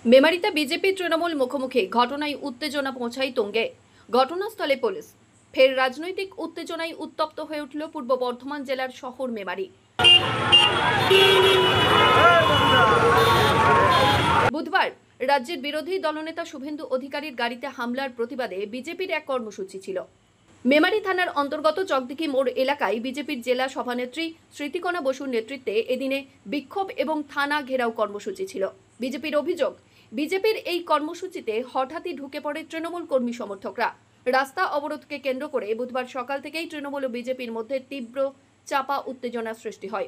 মেমারিতে BJP Trinamool মুখোমুখি, ঘটনায় উত্তেজনা পৌঁছায় তুঙ্গে। ঘটনাস্থলে পুলিশ। ফের রাজনৈতিক উত্তেজনায় উত্তপ্ত হয়ে উঠল পূর্ব বর্ধমান জেলার শহর মেমারি। বুধবার রাজ্যের বিরোধী দলনেতা শুভেন্দু অধিকারীর গাড়িতে হামলার প্রতিবাদে বিজেপির এক কর্মসূচি ছিল। মেমারি থানার অন্তর্গত চকদিঘি মোড় এলাকায় বিজেপির জেলা সভানেত্রী স্মৃতিকণা বসুর নেতৃত্বে এদিনে বিক্ষোভ এবং থানা ঘেরাও কর্মসূচি ছিল। বিজেপির অভিযোগ, বিজেপির এই কর্মসূচিতে হঠাৎই ঢুকে পড়ে তৃণমূল কর্মী সমর্থকরা। রাস্তা অবরোধকে কেন্দ্র করে বুধবার সকাল থেকেই তৃণমূল ও বিজেপির মধ্যে তীব্র চাপা উত্তেজনা সৃষ্টি হয়।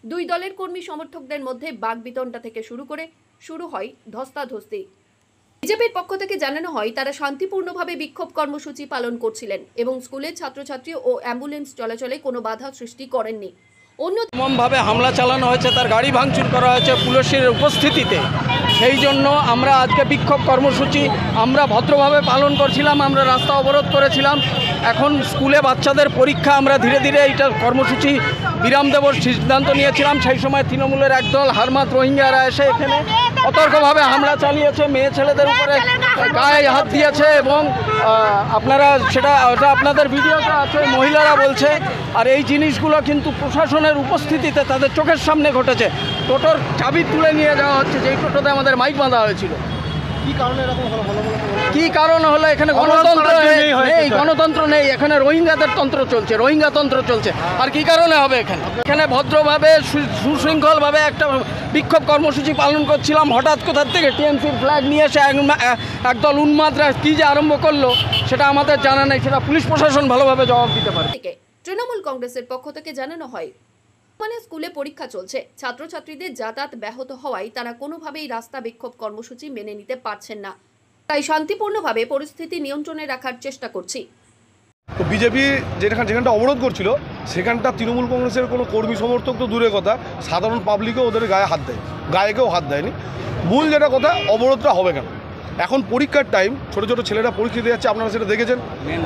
দুই দলের কর্মী সমর্থকদের মধ্যে বাকবিতণ্ডা থেকে শুরু হয় ধস্তাধস্তি। বিজেপির পক্ষ থেকে জানানো হয়, তারা শান্তিপূর্ণভাবে বিক্ষোভ কর্মসূচি পালন করছিলেন এবং স্কুলের ছাত্রছাত্রী ও অ্যাম্বুলেন্স চলাচলে কোনো বাধা সৃষ্টি করেননি। অন্যভাবে হামলা চালানো হয়েছে, তার গাড়ি ভাঙচুর করা হয়েছে পুলিশের উপস্থিতিতে। সেই জন্য আমরা আজকে বিক্ষোভ কর্মসূচি আমরা ভদ্রভাবে পালন করছিলাম। আমরা রাস্তা অবরোধ করেছিলাম। এখন স্কুলে বাচ্চাদের পরীক্ষা, আমরা ধীরে ধীরে এইটা কর্মসূচি বিরাম দেওয়ার সিদ্ধান্ত নিয়েছিলাম। সেই সময় তৃণমূলের একদল হারমাত রোহিঙ্গারা এসে এখানে অতর্কভাবে হামলা চালিয়েছে, মেয়ে ছেলেদের উপরে গায়ে হাত দিয়েছে এবং আপনারা ওটা আপনাদের ভিডিওটা আছে, মহিলারা বলছে। আর এই জিনিসগুলো কিন্তু প্রশাসনের উপস্থিতিতে তাদের চোখের সামনে ঘটেছে। টোটোর চাবি তুলে নিয়ে যাওয়া হচ্ছে, যেই টোটোতে আমাদের মাইক বাঁধা হয়েছিল। কি কারণ হলো? এখানে গণতন্ত্র নেই, এখানে রোহিঙ্গাদের তন্ত্র চলছে, রোহিঙ্গা তন্ত্র চলছে। আর কি কারণে হবে? এখানে ভদ্রভাবে সুশৃঙ্খলভাবে একটা বিক্ষোভ কর্মসূচি পালন করছিলাম। হঠাৎ কোথার থেকে টিএমসির ফ্ল্যাগ নিয়ে এসে একদল উন্মাদরা কী যে আরম্ভ করলো সেটা আমাদের জানা নেই, সেটা পুলিশ প্রশাসন ভালোভাবে জবাব দিতে পারে। তৃণমূল কংগ্রেসের পক্ষ থেকে জানানো হয়, স্কুলে পরীক্ষা চলছে, ছাত্রছাত্রীদের যাতায়াত ব্যাহত হওয়ায় তারা কোনোভাবেই রাস্তা বিক্ষোভ কর্মসূচি মেনে নিতে পারছেন না। তাই শান্তিপূর্ণভাবে পরিস্থিতি নিয়ন্ত্রণে রাখার চেষ্টা করছি। তো বিজেপি যেখানটা অবরোধ করছিল সেখানটা তৃণমূল কংগ্রেসের কোনো কর্মী সমর্থক তো দূরের কথা, সাধারণ পাবলিকও ওদের গায়ে হাত দেয়, গায়েকেও হাত দেয়নি। মূল যেটা কথা, অবরোধটা হবে কেন? এখন পরীক্ষার টাইম, ছোটো ছোটো ছেলেরা পরীক্ষা দিয়ে যাচ্ছে, আপনারা সেটা দেখেছেন।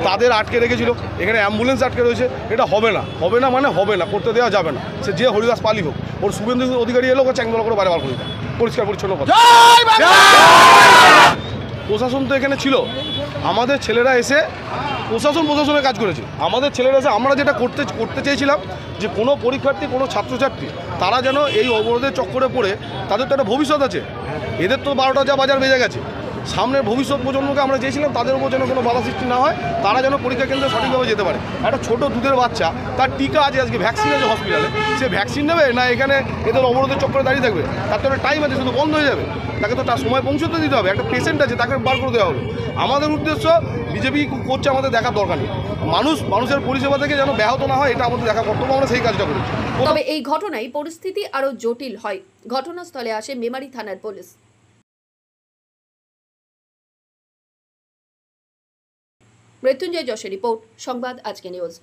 তাদের আটকে রেখেছিল, এখানে অ্যাম্বুলেন্স আটকে রয়েছে। এটা হবে না, মানে হবে না, করতে দেওয়া যাবে না। সে যে হরিদাস পালি হোক, ওর শুভেন্দু অধিকারী এলো, চ্যাংদোলা করে বারে বার করে দেয়, পরিষ্কার পরিচ্ছন্ন কথা। প্রশাসন তো এখানে ছিল, আমাদের ছেলেরা এসে প্রশাসনের কাজ করেছে। আমাদের ছেলেরা এসে আমরা যেটা করতে চেয়েছিলাম যে কোনো পরীক্ষার্থী, কোনো ছাত্রছাত্রী তারা যেন এই অবরোধের চক্করে পড়ে, তাদের তো একটা ভবিষ্যৎ আছে। এদের তো 12টা যা বাজার বেজে গেছে। সামনের ভবিষ্যৎ প্রজন্মকে আমরা চেয়েছিলাম তাদের উপর যেন কোনো বাধা সৃষ্টি না হয়, তারা যেন পরীক্ষা কেন্দ্রে সঠিকভাবে যেতে পারে। একটা ছোট দুধের বাচ্চা, তার টিকা আছে, আজকে ভ্যাকসিন আছে হসপিটালে, সে ভ্যাকসিন নেবে না এখানে এদের অবরোধের চক্করে দাঁড়িয়ে থাকবে? তার তো একটা টাইম আছে, শুধু বন্ধ হয়ে যাবে। তাকে তো তার সময় পৌঁছতে দিতে হবে। একটা পেশেন্ট আছে, তাকে বার করে দেওয়া হলো। আমাদের উদ্দেশ্য, বিজেপি করছে আমাদের দেখার দরকার নেই, মানুষের পরিষেবা থেকে যেন ব্যাহত না হয়, এটা আমাদের দেখা কর্তব্য, আমরা সেই কাজটা করেছি। তবে এই ঘটনায় পরিস্থিতি আরও জটিল হয়। ঘটনাস্থলে আসে মেমারি থানার পুলিশ। মৃত্যুঞ্জয় যশের রিপোর্ট, সংবাদ আজকে নিউজ।